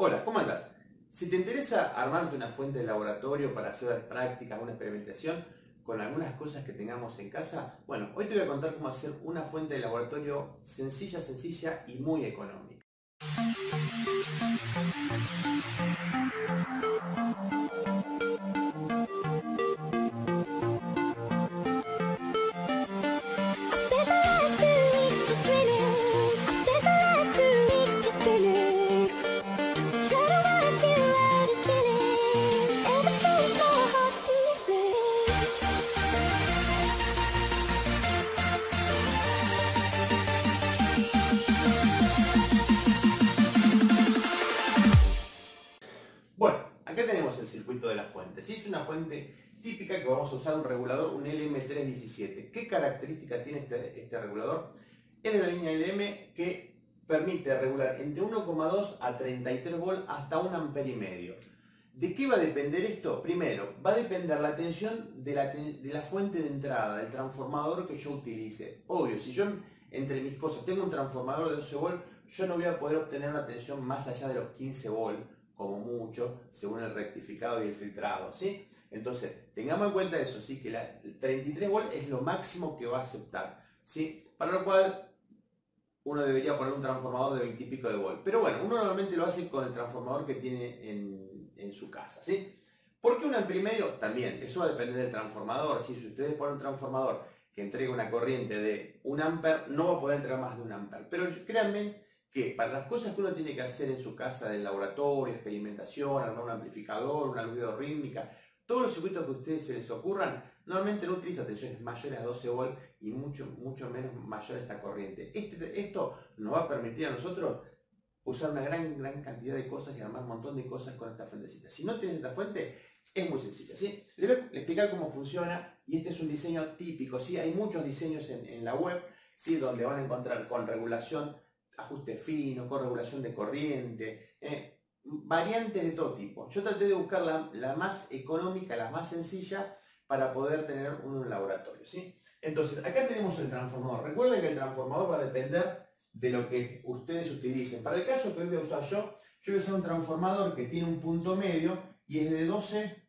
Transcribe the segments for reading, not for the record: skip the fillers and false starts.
Hola, ¿cómo andás? Si te interesa armarte una fuente de laboratorio para hacer prácticas, una experimentación con algunas cosas que tengamos en casa, bueno, hoy te voy a contar cómo hacer una fuente de laboratorio sencilla y muy económica. Bueno, acá tenemos el circuito de la fuente. ¿Sí? Es una fuente típica que vamos a usar un regulador, un LM317. ¿Qué característica tiene este regulador? Es de la línea LM que permite regular entre 1,2 a 33 volts hasta 1,5 amperes. ¿De qué va a depender esto? Primero, va a depender la tensión de la fuente de entrada, del transformador que yo utilice. Obvio, si yo entre mis cosas tengo un transformador de 12 volts, yo no voy a poder obtener una tensión más allá de los 15 volts, como mucho, según el rectificado y el filtrado, ¿sí? Entonces, tengamos en cuenta eso, ¿sí? Que el 33 volts es lo máximo que va a aceptar, ¿sí? Para lo cual uno debería poner un transformador de 20 y pico de volts. Pero bueno, uno normalmente lo hace con el transformador que tiene en su casa, ¿sí? ¿Por qué 1,5 amperes? También, eso va a depender del transformador, ¿sí? Si ustedes ponen un transformador que entrega una corriente de 1 ampere, no va a poder entregar más de 1 ampere. Pero créanme que para las cosas que uno tiene que hacer en su casa de laboratorio, experimentación, armar un amplificador, una albedo rítmica, todos los circuitos que a ustedes se les ocurran, normalmente no utiliza tensiones mayores a 12 volts y mucho menos mayor a esta corriente. Esto nos va a permitir a nosotros usar una gran cantidad de cosas y armar un montón de cosas con esta fuentecita. Si no tienes esta fuente, es muy sencilla, ¿sí? Les voy a explicar cómo funciona y este es un diseño típico, ¿sí? Hay muchos diseños en la web, ¿sí? Donde van a encontrar con regulación, ajuste fino, con regulación de corriente, variantes de todo tipo. Yo traté de buscar la más económica, la más sencilla para poder tener un laboratorio, ¿sí? Entonces, acá tenemos el transformador. Recuerden que el transformador va a depender de lo que ustedes utilicen. Para el caso que hoy voy a usar yo voy a usar un transformador que tiene un punto medio y es de 12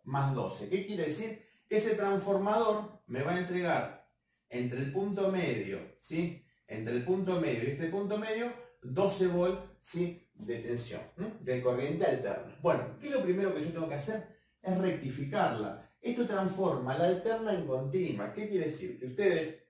más 12. ¿Qué quiere decir? Que ese transformador me va a entregar entre el punto medio, ¿sí? Entre el punto medio y este punto medio, 12 volts, ¿sí? De tensión, de corriente alterna. Bueno, ¿qué es lo primero que yo tengo que hacer? Es rectificarla. Esto transforma la alterna en continua. ¿Qué quiere decir? Que ustedes,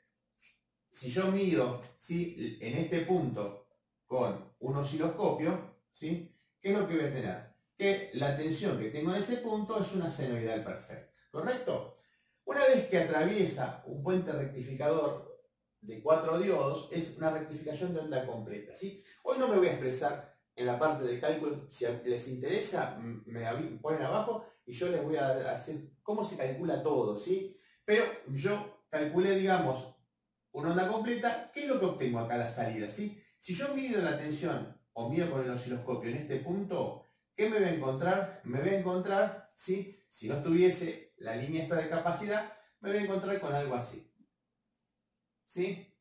si yo mido, ¿sí? En este punto con un osciloscopio, ¿sí? ¿Qué es lo que voy a tener? Que la tensión que tengo en ese punto es una senoidal perfecta, ¿correcto? Una vez que atraviesa un puente rectificador de 4 diodos, es una rectificación de onda completa, ¿sí? Hoy no me voy a expresar en la parte del cálculo. Si les interesa, me ponen abajo y yo les voy a hacer cómo se calcula todo, ¿sí? Pero yo calculé, digamos, una onda completa. ¿Qué es lo que obtengo acá a la salida, ¿sí? Si yo mido la tensión o mido con el osciloscopio en este punto, ¿qué me voy a encontrar? Me voy a encontrar, ¿sí? Si no tuviese la línea esta de capacidad, me voy a encontrar con algo así, ¿sí?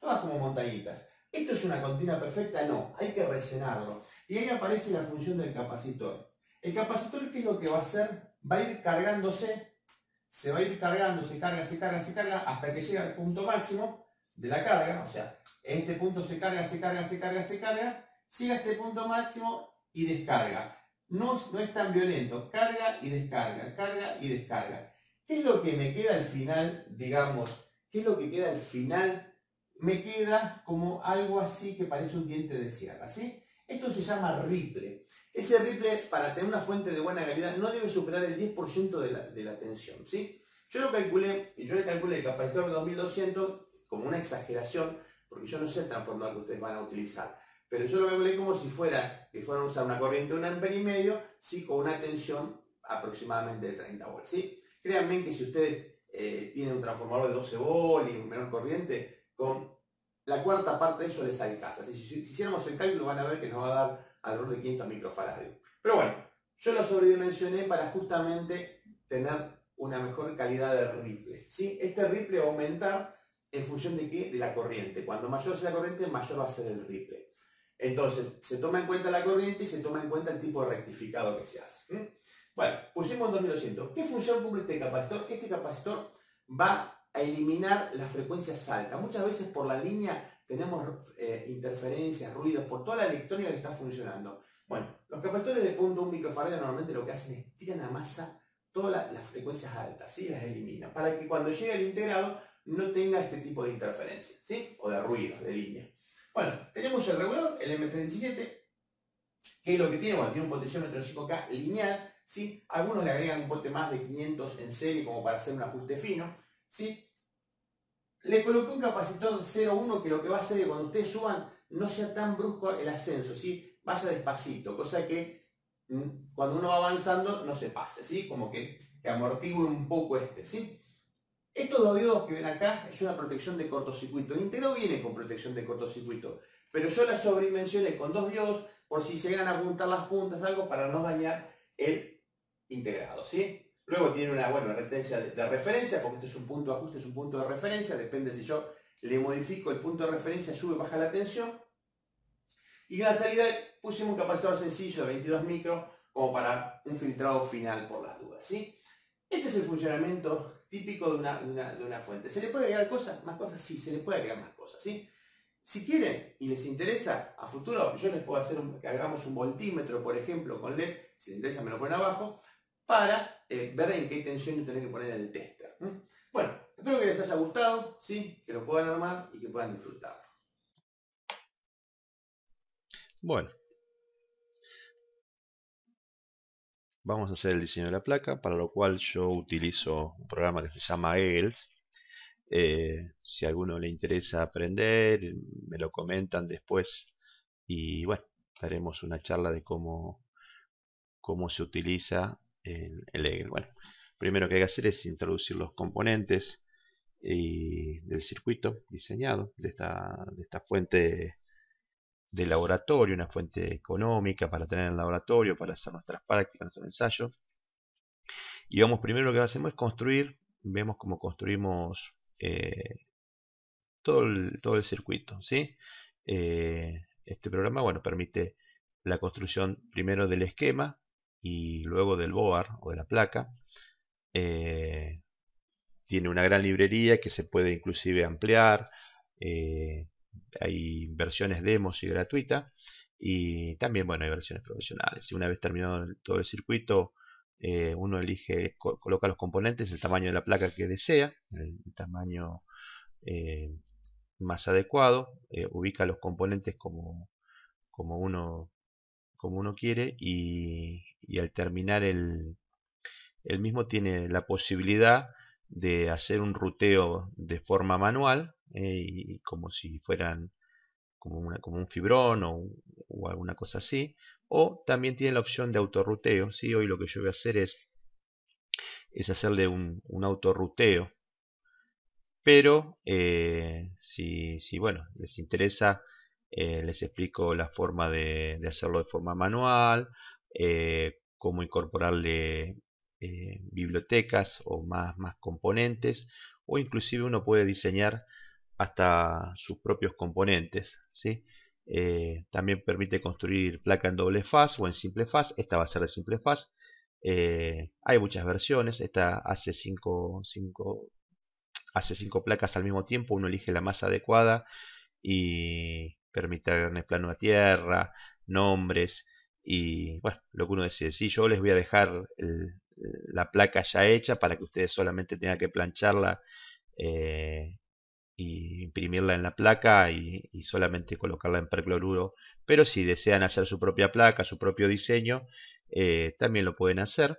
Todas como montañitas. ¿Esto es una continua perfecta? No, hay que rellenarlo. Y ahí aparece la función del capacitor. El capacitor, ¿qué es lo que va a hacer? Va a ir cargándose, se va a ir cargando, se carga, hasta que llega al punto máximo de la carga. O sea, en este punto se carga, llega a este punto máximo y descarga. No es tan violento, carga y descarga, carga y descarga. ¿Qué es lo que me queda al final, digamos? ¿Qué es lo que queda al final? Me queda como algo así que parece un diente de sierra, ¿sí? Esto se llama ripple. Ese ripple, para tener una fuente de buena calidad, no debe superar el 10% de la tensión, ¿sí? Yo le calculé el capacitor de 2200 como una exageración, porque yo no sé el transformador que ustedes van a utilizar, pero yo lo calculé como si fueran a usar una corriente de 1,5 amperes, ¿sí? Con una tensión aproximadamente de 30 volts, ¿sí? Créanme que si ustedes tienen un transformador de 12 volts y menor corriente, con la cuarta parte de eso les alcanza. Si hiciéramos el cálculo van a ver que nos va a dar alrededor de 500 microfaradios. Pero bueno, yo lo sobredimensioné para justamente tener una mejor calidad de ripple, ¿sí? Este ripple va a aumentar en función de ¿qué? De la corriente. Cuando mayor sea la corriente, mayor va a ser el ripple. Entonces, se toma en cuenta la corriente y se toma en cuenta el tipo de rectificado que se hace. Bueno, pusimos 2200. ¿Qué función cumple este capacitor? Este capacitor va a eliminar las frecuencias altas. Muchas veces por la línea tenemos interferencias, ruidos, por toda la electrónica que está funcionando. Bueno, los capacitores de 0.1 microfarad normalmente lo que hacen es tiran a masa todas las frecuencias altas, ¿sí? Las eliminan, para que cuando llegue al integrado no tenga este tipo de interferencias, ¿sí? O de ruidos de línea. Bueno, tenemos el regulador, el M317, que es lo que tiene, bueno, tiene un potenciómetro 5K lineal, ¿sí? Algunos le agregan un pote más de 500 en serie como para hacer un ajuste fino, ¿sí? Le coloqué un capacitor 0.1 que lo que va a hacer es que cuando ustedes suban no sea tan brusco el ascenso, ¿sí? Vaya despacito, cosa que cuando uno va avanzando no se pase, ¿sí? Como que amortigue un poco ¿sí? Estos dos diodos que ven acá es una protección de cortocircuito. El íntegro viene con protección de cortocircuito, pero yo la sobredimensioné con dos diodos por si se llegan a juntar las puntas, algo para no dañar el integrado, ¿sí? Luego tiene una resistencia de referencia, porque este es un punto de ajuste, es un punto de referencia, depende si yo le modifico el punto de referencia, sube o baja la tensión. Y en la salida pusimos un capacitor sencillo de 22 micros como para un filtrado final por las dudas, ¿sí? Este es el funcionamiento típico de una fuente. ¿Se le puede agregar más cosas? Sí, se le puede agregar más cosas, ¿sí? Si quieren y les interesa, a futuro yo les puedo hacer que hagamos un voltímetro, por ejemplo, con LED, si les interesa me lo ponen abajo, para ver en qué tensión tenés que poner el tester. Bueno, espero que les haya gustado, ¿sí? Que lo puedan armar y que puedan disfrutarlo. Bueno, vamos a hacer el diseño de la placa, para lo cual yo utilizo un programa que se llama Eagles. Si a alguno le interesa aprender, me lo comentan después y bueno, haremos una charla de cómo se utiliza el Eagles. Bueno, primero que hay que hacer es introducir los componentes del circuito diseñado, de esta fuente de laboratorio, una fuente económica para tener en el laboratorio, para hacer nuestras prácticas, nuestros ensayos. Y vamos, primero lo que hacemos es construir, vemos cómo construimos todo el circuito, ¿sí? Este programa, bueno, permite la construcción primero del esquema y luego del board o de la placa. Tiene una gran librería que se puede inclusive ampliar. Hay versiones demos y gratuita, y también, bueno, hay versiones profesionales. Y una vez terminado todo el circuito, uno elige, coloca los componentes, el tamaño de la placa que desea, el tamaño más adecuado, ubica los componentes como uno quiere, y al terminar el mismo tiene la posibilidad de hacer un ruteo de forma manual, y como si fueran como un fibrón o alguna cosa así, o también tiene la opción de autorruteo, ¿sí? Hoy lo que yo voy a hacer es hacerle un autorruteo, pero si bueno, les interesa, les explico la forma de hacerlo de forma manual, cómo incorporarle bibliotecas o más componentes, o inclusive uno puede diseñar hasta sus propios componentes, ¿sí? También permite construir placa en doble faz o en simple faz. Esta va a ser de simple faz. Hay muchas versiones. Esta hace 5 placas al mismo tiempo. Uno elige la más adecuada y permite agregar plano a tierra, nombres y bueno, lo que uno decide. Sí, yo les voy a dejar la placa ya hecha para que ustedes solamente tengan que plancharla y imprimirla en la placa y solamente colocarla en percloruro. Pero si desean hacer su propia placa, su propio diseño, también lo pueden hacer.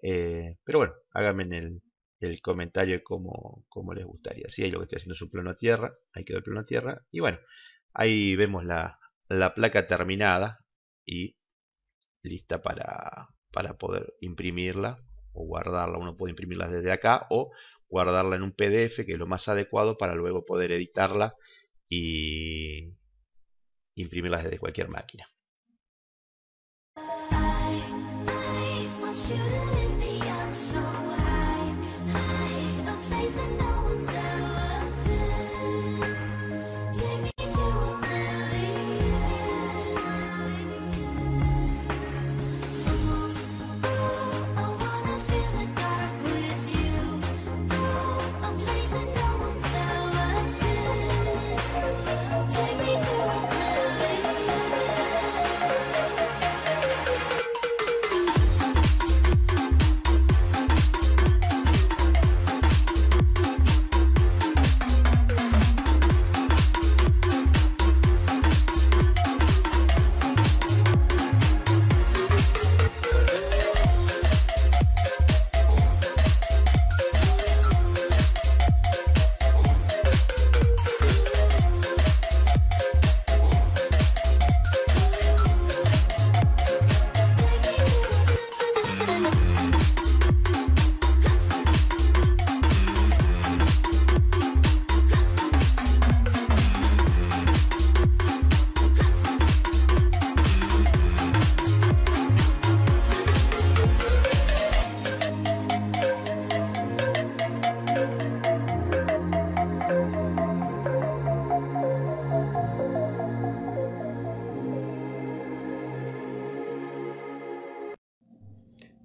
Pero bueno, háganme en el comentario cómo les gustaría. ¿Sí? Ahí lo que estoy haciendo es un plano a tierra, ahí quedó el plano a tierra, y bueno, ahí vemos la placa terminada y lista para poder imprimirla o guardarla. Uno puede imprimirla desde acá o guardarla en un PDF, que es lo más adecuado para luego poder editarla y imprimirla desde cualquier máquina.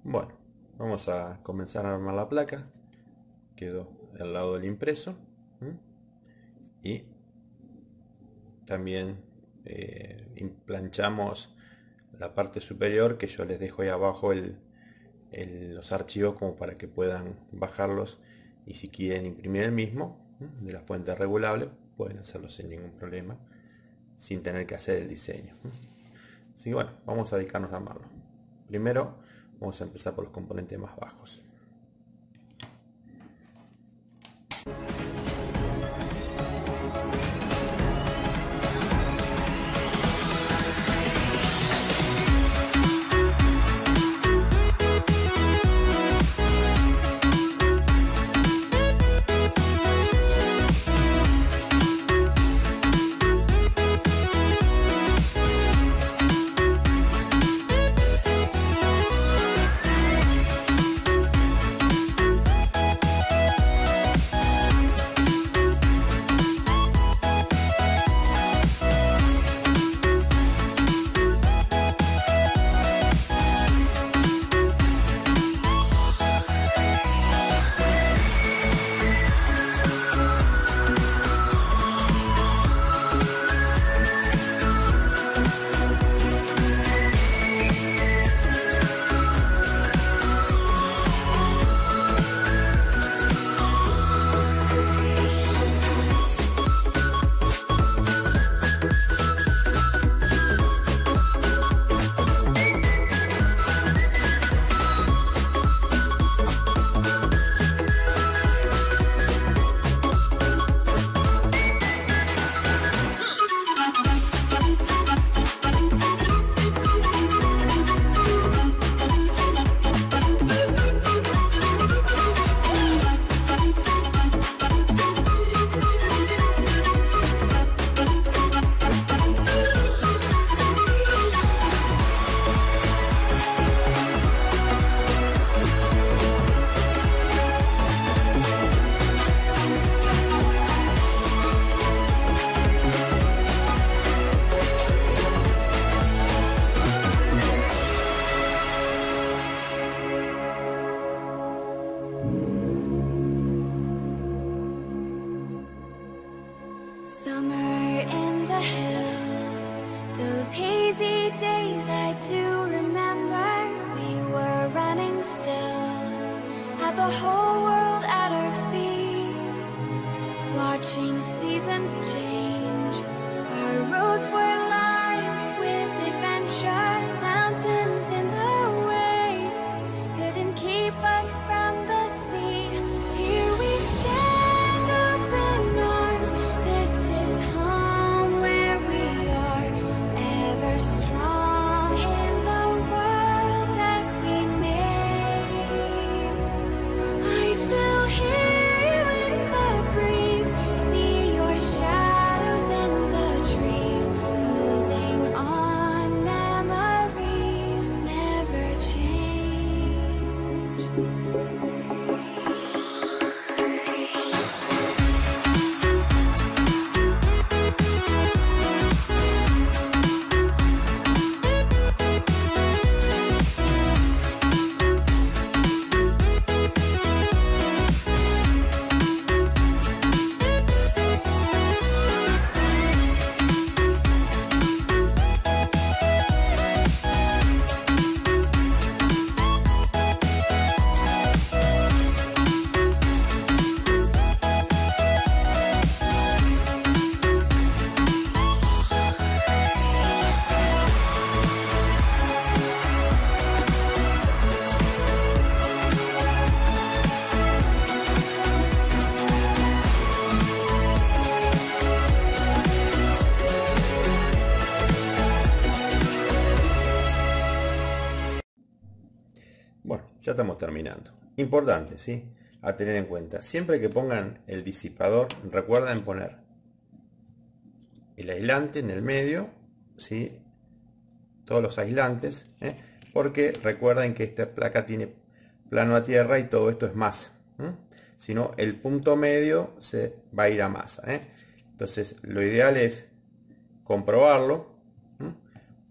Bueno, vamos a comenzar a armar la placa. Quedó al lado del impreso. Y también planchamos la parte superior, que yo les dejo ahí abajo los archivos como para que puedan bajarlos, y si quieren imprimir el mismo de la fuente regulable pueden hacerlo sin ningún problema, sin tener que hacer el diseño. Así que bueno, vamos a dedicarnos a armarlo. Primero vamos a empezar por los componentes más bajos. Ya estamos terminando. Importante, ¿sí? A tener en cuenta. Siempre que pongan el disipador, recuerden poner el aislante en el medio, ¿sí? Todos los aislantes, porque recuerden que esta placa tiene plano a tierra y todo esto es masa. Si no, el punto medio se va a ir a masa. Entonces, lo ideal es comprobarlo.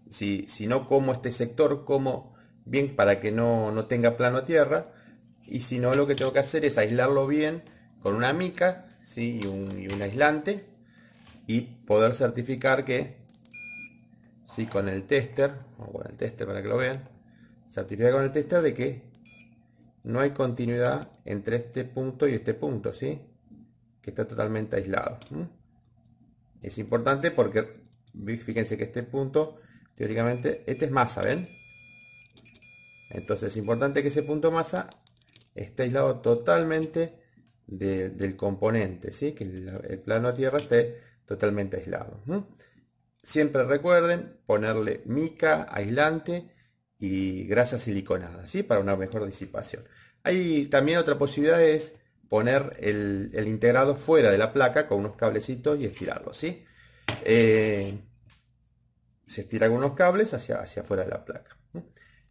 Si no como este sector, como bien para que no tenga plano a tierra, y si no, lo que tengo que hacer es aislarlo bien con una mica, ¿sí? y un aislante, y poder certificar que, ¿sí? con el tester, vamos con el tester para que lo vean, certificar con el tester de que no hay continuidad entre este punto y este punto, ¿sí? que está totalmente aislado. Es importante porque fíjense que este punto, teóricamente, este es masa, ¿ven? Entonces es importante que ese punto masa esté aislado totalmente del componente, ¿sí? Que el plano a tierra esté totalmente aislado. Siempre recuerden ponerle mica, aislante y grasa siliconada, ¿sí? Para una mejor disipación. Hay también otra posibilidad, es poner el integrado fuera de la placa con unos cablecitos y estirarlo, ¿sí? Se estira con unos cables hacia afuera de la placa.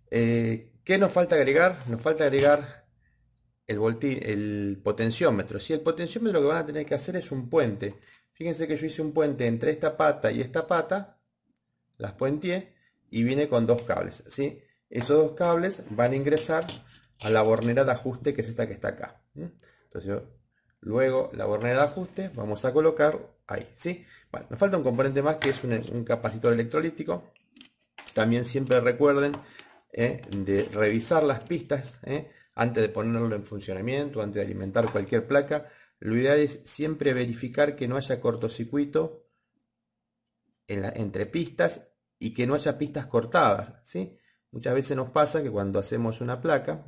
¿Qué nos falta agregar? Nos falta agregar el potenciómetro. Si el potenciómetro, lo que van a tener que hacer es un puente. Fíjense que yo hice un puente entre esta pata y esta pata, las puenteé y viene con dos cables, ¿sí? Esos dos cables van a ingresar a la bornera de ajuste, que es esta que está acá. Entonces, luego la bornera de ajuste vamos a colocar ahí, ¿sí? Bueno, nos falta un componente más, que es un capacitor electrolítico. También siempre recuerden de revisar las pistas antes de ponerlo en funcionamiento, antes de alimentar cualquier placa. Lo ideal es siempre verificar que no haya cortocircuito entre pistas y que no haya pistas cortadas, ¿sí? Muchas veces nos pasa que cuando hacemos una placa,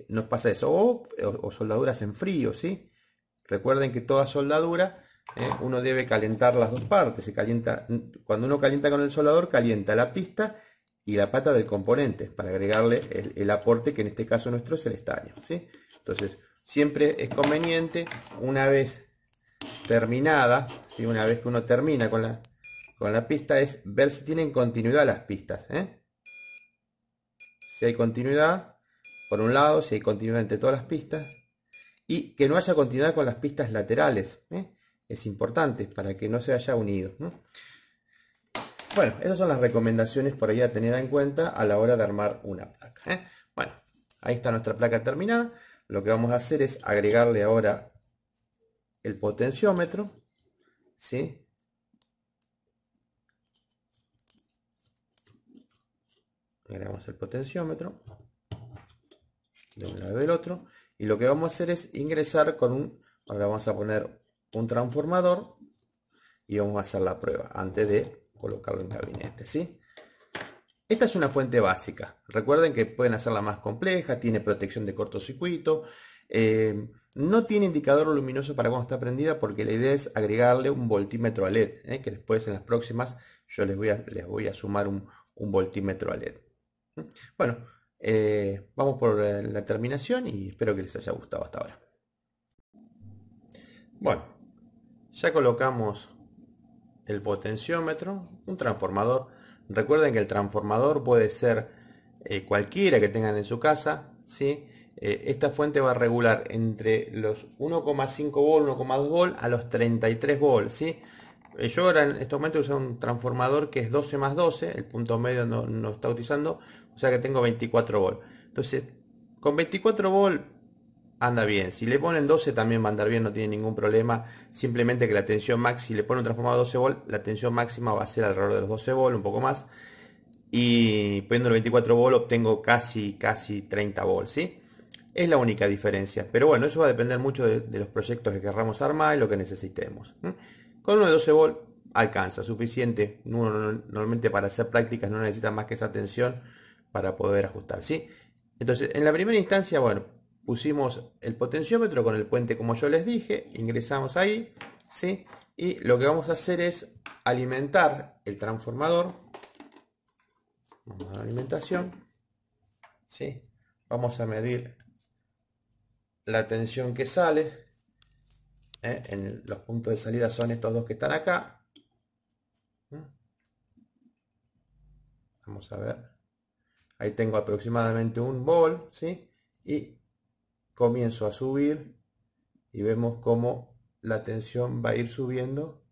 nos pasa eso, o soldaduras en frío, ¿sí? Recuerden que toda soldadura, uno debe calentar las dos partes. Cuando uno calienta con el soldador, calienta la pista y la pata del componente para agregarle el aporte, que en este caso nuestro es el estaño, ¿sí? Entonces siempre es conveniente, una vez terminada, ¿sí? Una vez que uno termina con la pista, es ver si tienen continuidad las pistas, si hay continuidad por un lado, si hay continuidad entre todas las pistas, y que no haya continuidad con las pistas laterales, es importante para que no se haya unido. Bueno, esas son las recomendaciones por ahí a tener en cuenta a la hora de armar una placa. Bueno, ahí está nuestra placa terminada. Lo que vamos a hacer es agregarle ahora el potenciómetro, ¿sí? Agregamos el potenciómetro de un lado y del otro, y lo que vamos a hacer es ingresar ahora vamos a poner un transformador y vamos a hacer la prueba antes de colocarlo en gabinete, ¿sí? Esta es una fuente básica. Recuerden que pueden hacerla más compleja, tiene protección de cortocircuito, no tiene indicador luminoso para cuando está prendida, porque la idea es agregarle un voltímetro a LED, que después en las próximas yo les voy a sumar un voltímetro a LED. Bueno, vamos por la terminación y espero que les haya gustado hasta ahora. Bueno, ya colocamos el potenciómetro, un transformador. Recuerden que el transformador puede ser cualquiera que tengan en su casa, ¿sí? Esta fuente va a regular entre los 1,5 volt, 1,2 volt a los 33 volts, ¿sí? Yo ahora en este momento uso un transformador que es 12 más 12, el punto medio no está utilizando, o sea que tengo 24 volt. Entonces, con 24 volt anda bien. Si le ponen 12 también va a andar bien, no tiene ningún problema. Simplemente que la tensión máxima, si le ponen un transformador de 12 volt, la tensión máxima va a ser alrededor de los 12 volt, un poco más. Y poniendo el 24 volt obtengo casi 30 volts, ¿sí? Es la única diferencia. Pero bueno, eso va a depender mucho de los proyectos que querramos armar y lo que necesitemos. Con uno de 12 volt alcanza, suficiente. Uno normalmente para hacer prácticas no necesita más que esa tensión para poder ajustar, ¿sí? Entonces, en la primera instancia, bueno, pusimos el potenciómetro con el puente como yo les dije, ingresamos ahí, ¿sí? Y lo que vamos a hacer es alimentar el transformador. Vamos a la alimentación, ¿sí? Vamos a medir la tensión que sale. Los puntos de salida son estos dos que están acá. Vamos a ver. Ahí tengo aproximadamente 1 volt, ¿sí? Y comienzo a subir y vemos cómo la tensión va a ir subiendo.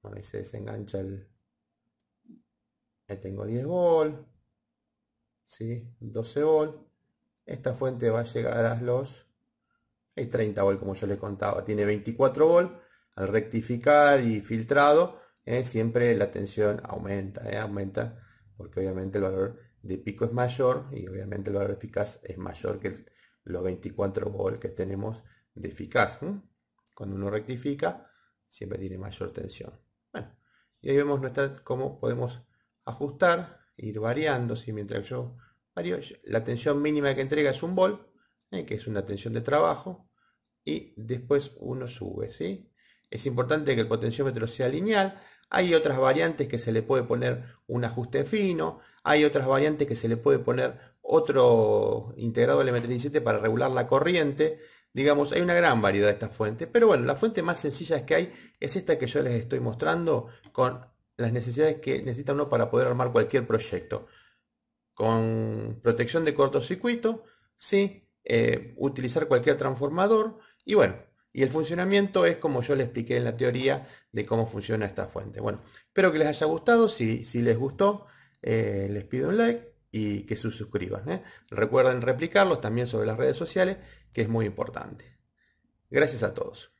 Bueno, ahí se desengancha ahí tengo 10 volt, ¿sí? 12 volt. Esta fuente va a llegar a los 30 volt, como yo les contaba. Tiene 24 volt. Al rectificar y filtrado, siempre la tensión aumenta, aumenta, porque obviamente el valor de pico es mayor y obviamente el valor eficaz es mayor que los 24 volt que tenemos de eficaz. Cuando uno rectifica, siempre tiene mayor tensión. Bueno, y ahí vemos cómo podemos ajustar, ir variando. ¿Sí? Mientras yo varío, la tensión mínima que entrega es 1 volt, que es una tensión de trabajo, y después uno sube, ¿sí? Es importante que el potenciómetro sea lineal. Hay otras variantes que se le puede poner un ajuste fino. Hay otras variantes que se le puede poner otro integrado LM37 para regular la corriente. Digamos, hay una gran variedad de estas fuentes. Pero bueno, la fuente más sencilla que hay es esta que yo les estoy mostrando, con las necesidades que necesita uno para poder armar cualquier proyecto. Con protección de cortocircuito, ¿sí? Utilizar cualquier transformador. Y bueno, y el funcionamiento es como yo les expliqué en la teoría de cómo funciona esta fuente. Bueno, espero que les haya gustado. Si les gustó, les pido un like y que se suscriban. Recuerden replicarlos también sobre las redes sociales, que es muy importante. Gracias a todos.